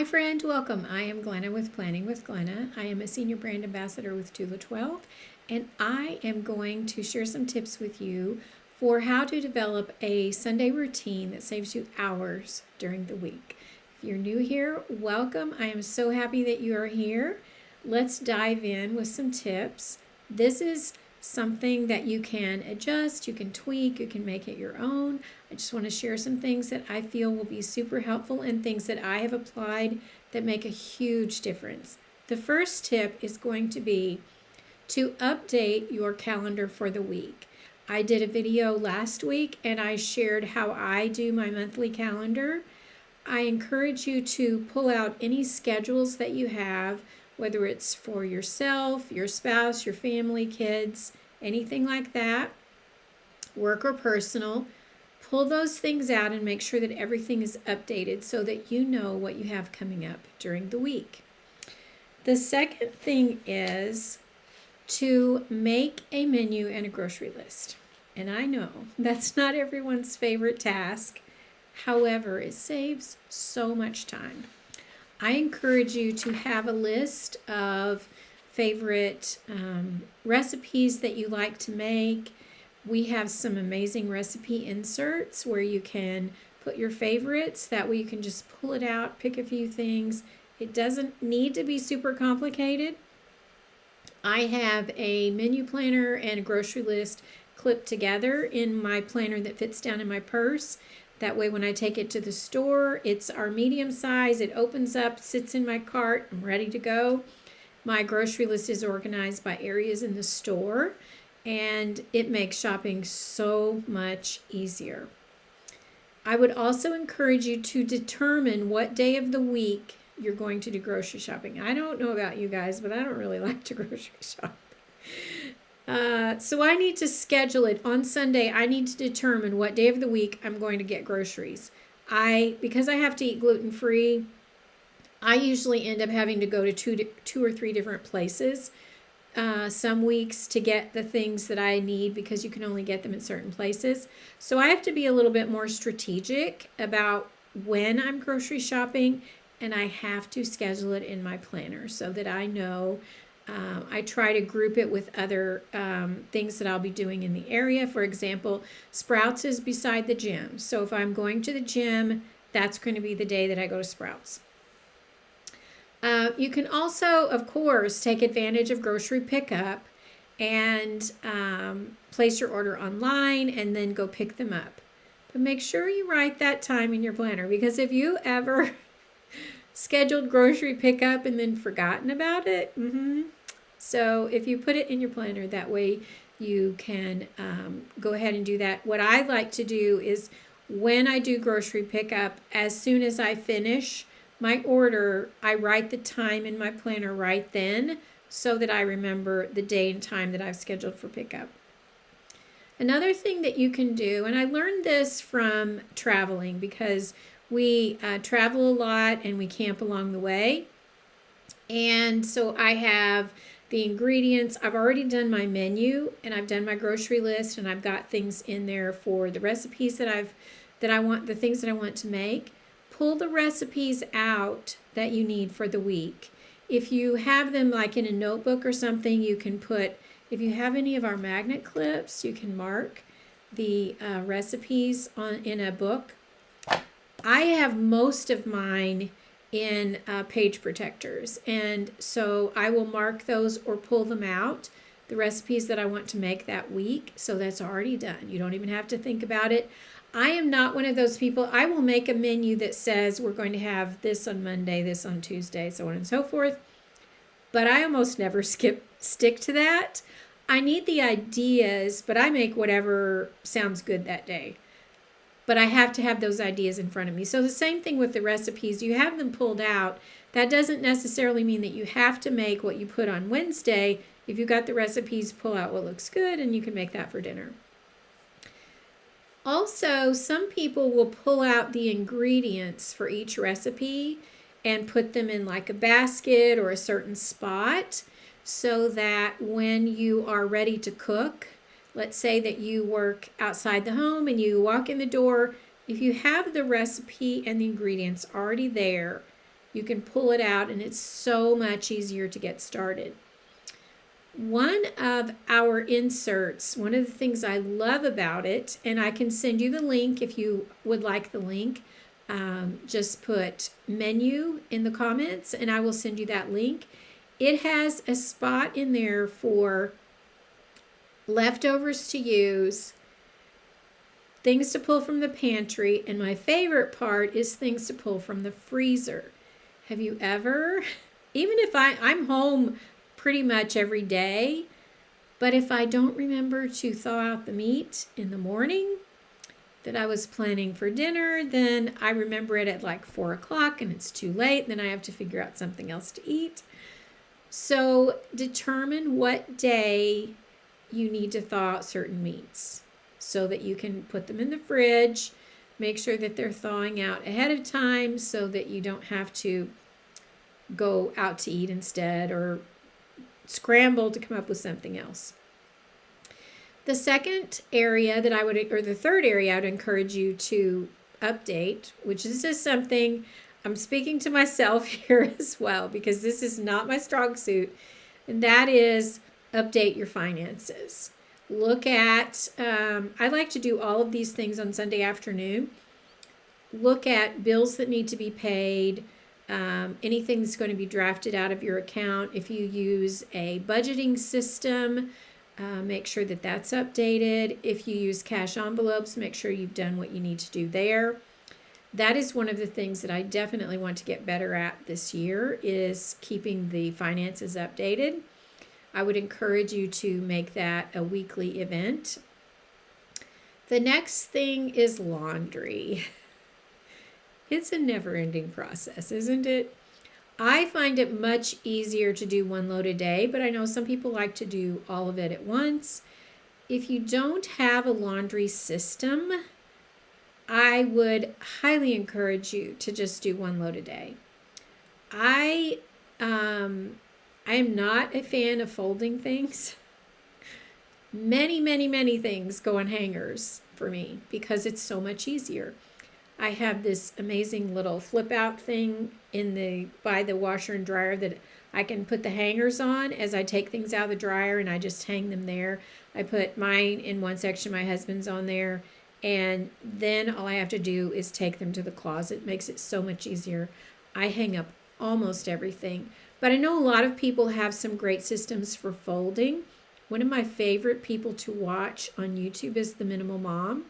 Hi friend, welcome. I am Glenna with Planning with Glenna. I am a senior brand ambassador with Tula Xii, and I am going to share some tips with you for how to develop a Sunday routine that saves you hours during the week. If you're new here, welcome. I am so happy that you are here. Let's dive in with some tips. This is something that you can adjust, you can tweak, you can make it your own. I just want to share some things that I feel will be super helpful and things that I have applied that make a huge difference. The first tip is going to be to update your calendar for the week. I did a video last week and I shared how I do my monthly calendar. I encourage you to pull out any schedules that you have, whether it's for yourself, your spouse, your family, kids, anything like that, work or personal. Pull those things out and make sure that everything is updated so that you know what you have coming up during the week. The second thing is to make a menu and a grocery list. And I know that's not everyone's favorite task. However, it saves so much time. I encourage you to have a list of favorite recipes that you like to make. We have some amazing recipe inserts where you can put your favorites. That way you can just pull it out, pick a few things. It doesn't need to be super complicated. I have a menu planner and a grocery list clipped together in my planner that fits down in my purse. That way when I take it to the store, it's our medium size. It opens up, sits in my cart. I'm ready to go. My grocery list is organized by areas in the store, and it makes shopping so much easier. I would also encourage you to determine what day of the week you're going to do grocery shopping. I don't know about you guys, but I don't really like to grocery shop. So I need to schedule it on Sunday. I need to determine what day of the week I'm going to get groceries. Because I have to eat gluten-free, I usually end up having to go to two or three different places some weeks to get the things that I need because you can only get them in certain places. So I have to be a little bit more strategic about when I'm grocery shopping, and I have to schedule it in my planner so that I know. I try to group it with other things that I'll be doing in the area. For example, Sprouts is beside the gym. So if I'm going to the gym, that's going to be the day that I go to Sprouts. You can also, of course, take advantage of grocery pickup and place your order online and then go pick them up. But make sure you write that time in your planner, because if you ever scheduled grocery pickup and then forgotten about it, so if you put it in your planner, that way you can go ahead and do that. What I like to do is when I do grocery pickup, as soon as I finish my order, I write the time in my planner right then so that I remember the day and time that I've scheduled for pickup. Another thing that you can do, and I learned this from traveling because we travel a lot and we camp along the way. And so I have the ingredients. I've already done my menu and I've done my grocery list, and I've got things in there for the recipes the things that I want to make. Pull the recipes out that you need for the week. If you have them like in a notebook or something, you can put, if you have any of our magnet clips, you can mark the recipes in a book. I have most of mine in page protectors, and so I will mark those or pull them out, the recipes that I want to make that week, so that's already done. You don't even have to think about it. I am not one of those people. I will make a menu that says we're going to have this on Monday, this on Tuesday, so on and so forth, but I almost never stick to that. I need the ideas, but I make whatever sounds good that day. But I have to have those ideas in front of me. So the same thing with the recipes. You have them pulled out. That doesn't necessarily mean that you have to make what you put on Wednesday. If you got the recipes, pull out what looks good and you can make that for dinner. Also, some people will pull out the ingredients for each recipe and put them in like a basket or a certain spot so that when you are ready to cook, let's say that you work outside the home and you walk in the door, if you have the recipe and the ingredients already there, You can pull it out and it's so much easier to get started. One of our inserts, one of the things I love about it, and I can send you the link if you would like the link, just put menu in the comments and I will send you that link. It has a spot in there for leftovers to use, things to pull from the pantry, and my favorite part is things to pull from the freezer. Have you ever, even if I'm home pretty much every day, but if I don't remember to thaw out the meat in the morning that I was planning for dinner, then I remember it at like 4 o'clock and it's too late. Then I have to figure out something else to eat. So determine what day you need to thaw out certain meats so that you can put them in the fridge. Make sure that they're thawing out ahead of time so that you don't have to go out to eat instead or scramble to come up with something else. The second area that I would, or the third area I would encourage you to update, which is just something I'm speaking to myself here as well, because this is not my strong suit, and that is update your finances. Look at, I like to do all of these things on Sunday afternoon. Look at bills that need to be paid, anything that's going to be drafted out of your account. If you use a budgeting system, make sure that that's updated. If you use cash envelopes, make sure you've done what you need to do there. That is one of the things that I definitely want to get better at this year, is keeping the finances updated. I would encourage you to make that a weekly event. The next thing is laundry. It's a never-ending process, isn't it? I find it much easier to do one load a day, but I know some people like to do all of it at once. If you don't have a laundry system, I would highly encourage you to just do one load a day. I am not a fan of folding things. Many things go on hangers for me because it's so much easier. I have this amazing little flip out thing by the washer and dryer that I can put the hangers on as I take things out of the dryer, and I just hang them there. I put mine in one section, my husband's on there, and then all I have to do is take them to the closet. It makes it so much easier. I hang up almost everything, but I know a lot of people have some great systems for folding. One of my favorite people to watch on YouTube is The Minimal Mom.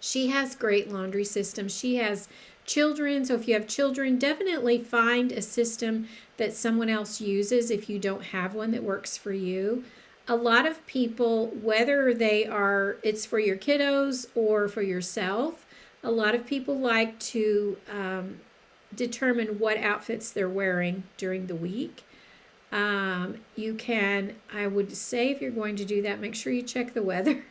She has great laundry systems. She has children, so if you have children, definitely find a system that someone else uses if you don't have one that works for you. A lot of people, whether it's for your kiddos or for yourself, a lot of people like to determine what outfits they're wearing during the week. I would say, if you're going to do that, make sure you check the weather.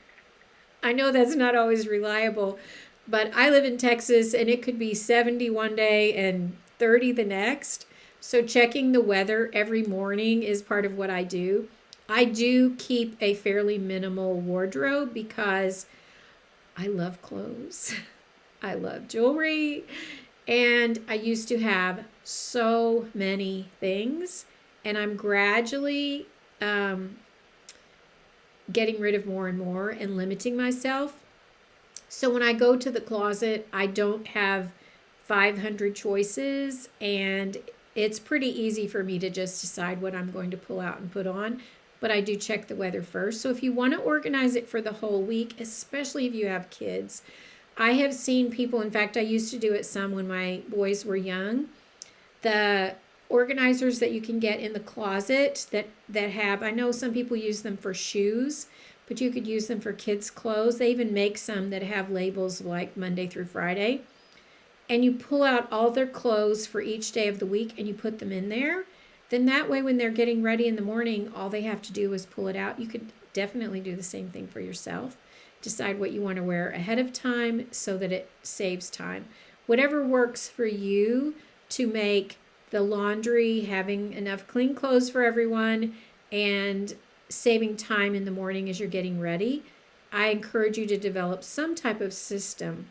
I know that's not always reliable, but I live in Texas and it could be 70 one day and 30 the next. So checking the weather every morning is part of what I do. I do keep a fairly minimal wardrobe because I love clothes. I love jewelry, and I used to have so many things, and I'm gradually getting rid of more and more and limiting myself. So when I go to the closet, I don't have 500 choices, and it's pretty easy for me to just decide what I'm going to pull out and put on, but I do check the weather first. So if you want to organize it for the whole week, especially if you have kids, I have seen people, in fact, I used to do it some when my boys were young, the organizers that you can get in the closet that have, I know some people use them for shoes, but you could use them for kids' clothes. They even make some that have labels like Monday through Friday. And you pull out all their clothes for each day of the week and you put them in there. Then that way, when they're getting ready in the morning, all they have to do is pull it out. You could definitely do the same thing for yourself. Decide what you want to wear ahead of time so that it saves time. Whatever works for you to make the laundry, having enough clean clothes for everyone, and saving time in the morning as you're getting ready, I encourage you to develop some type of system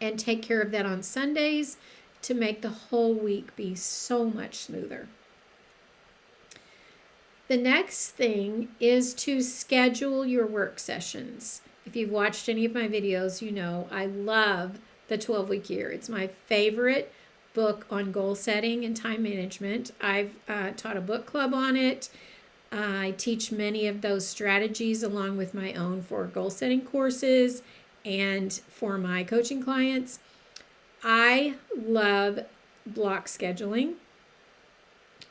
and take care of that on Sundays. to make the whole week be so much smoother. The next thing is to schedule your work sessions. If you've watched any of my videos, you know I love the 12-week year. It's my favorite book on goal setting and time management. I've taught a book club on it. I teach many of those strategies along with my own for goal setting courses and for my coaching clients. I love block scheduling,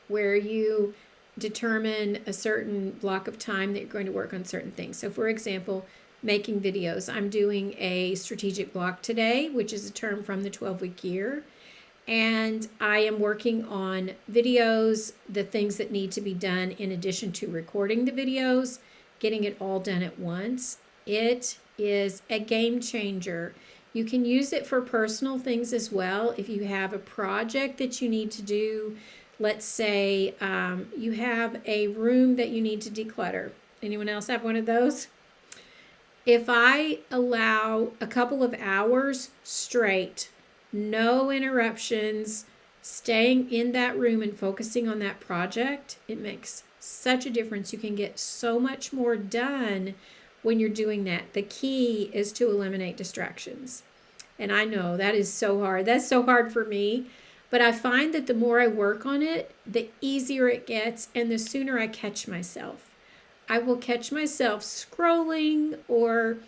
where you determine a certain block of time that you're going to work on certain things. So for example, making videos. I'm doing a strategic block today, which is a term from the 12-week year. And I am working on videos, the things that need to be done in addition to recording the videos, getting it all done at once. It is a game changer. You can use it for personal things as well. If you have a project that you need to do, let's say you have a room that you need to declutter. Anyone else have one of those? If I allow a couple of hours straight, no interruptions, staying in that room and focusing on that project, it makes such a difference. You can get so much more done when you're doing that. The key is to eliminate distractions. And I know that is so hard. That's so hard for me. But I find that the more I work on it, the easier it gets and the sooner I catch myself. I will catch myself scrolling, or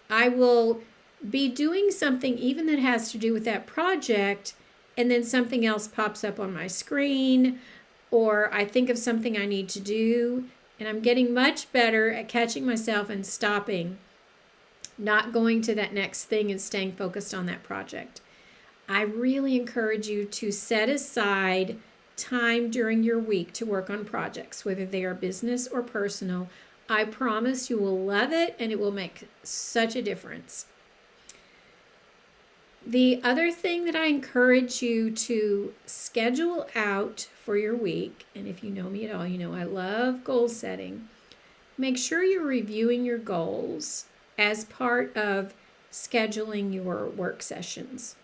I will be doing something even that has to do with that project, and then something else pops up on my screen, or I think of something I need to do, and I'm getting much better at catching myself and stopping, not going to that next thing and staying focused on that project. I really encourage you to set aside time during your week to work on projects, whether they are business or personal. I promise you will love it, and it will make such a difference. The other thing that I encourage you to schedule out for your week, and if you know me at all, you know I love goal setting. Make sure you're reviewing your goals as part of scheduling your work sessions.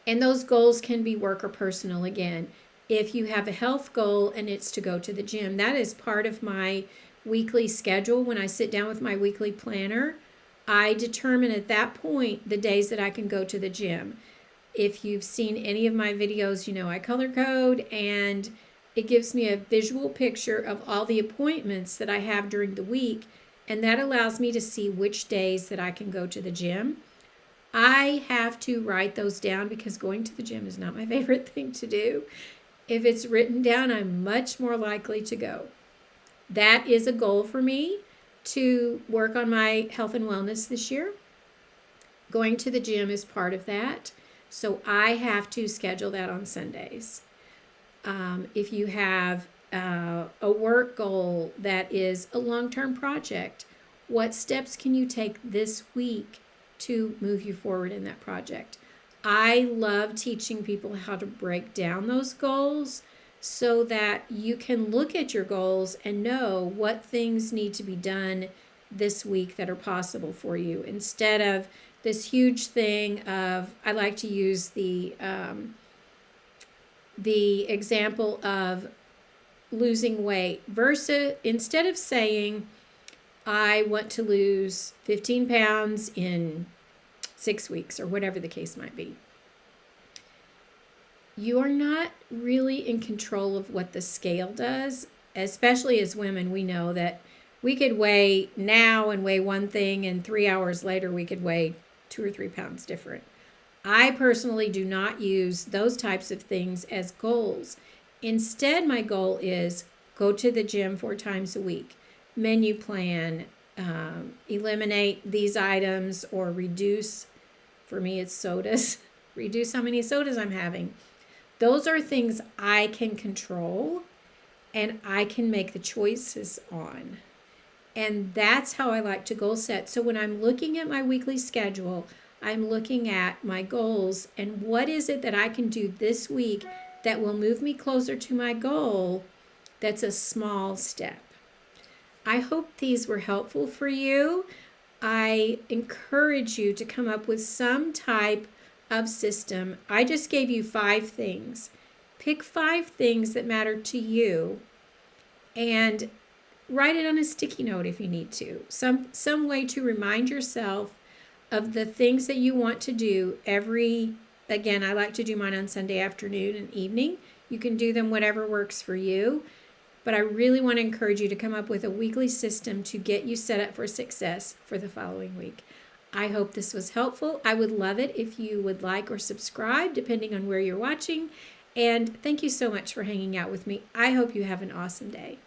And those goals can be work or personal again. If you have a health goal and it's to go to the gym, that is part of my weekly schedule. When I sit down with my weekly planner, I determine at that point the days that I can go to the gym. If you've seen any of my videos, you know I color code, and it gives me a visual picture of all the appointments that I have during the week, and that allows me to see which days that I can go to the gym. I have to write those down because going to the gym is not my favorite thing to do. If it's written down, I'm much more likely to go. That is a goal for me, to work on my health and wellness this year. Going to the gym is part of that. So I have to schedule that on Sundays. If you have a work goal that is a long-term project, what steps can you take this week to move you forward in that project? I love teaching people how to break down those goals so that you can look at your goals and know what things need to be done this week that are possible for you, instead of this huge thing of, I like to use the example of losing weight versus, instead of saying, I want to lose 15 pounds in 6 weeks or whatever the case might be. You are not really in control of what the scale does. Especially as women, we know that we could weigh now and weigh one thing, and 3 hours later we could weigh 2 or 3 pounds different. I personally do not use those types of things as goals. Instead, my goal is go to the gym 4 times a week, menu plan, eliminate these items, or reduce, for me it's sodas, reduce how many sodas I'm having. Those are things I can control and I can make the choices on. And that's how I like to goal set. So when I'm looking at my weekly schedule, I'm looking at my goals and what is it that I can do this week that will move me closer to my goal. That's a small step. I hope these were helpful for you. I encourage you to come up with some type of system. I just gave you 5 things. Pick 5 things that matter to you and write it on a sticky note if you need to. Some way to remind yourself of the things that you want to do again, I like to do mine on Sunday afternoon and evening. You can do them whatever works for you. But I really want to encourage you to come up with a weekly system to get you set up for success for the following week. I hope this was helpful. I would love it if you would like or subscribe, depending on where you're watching. And thank you so much for hanging out with me. I hope you have an awesome day.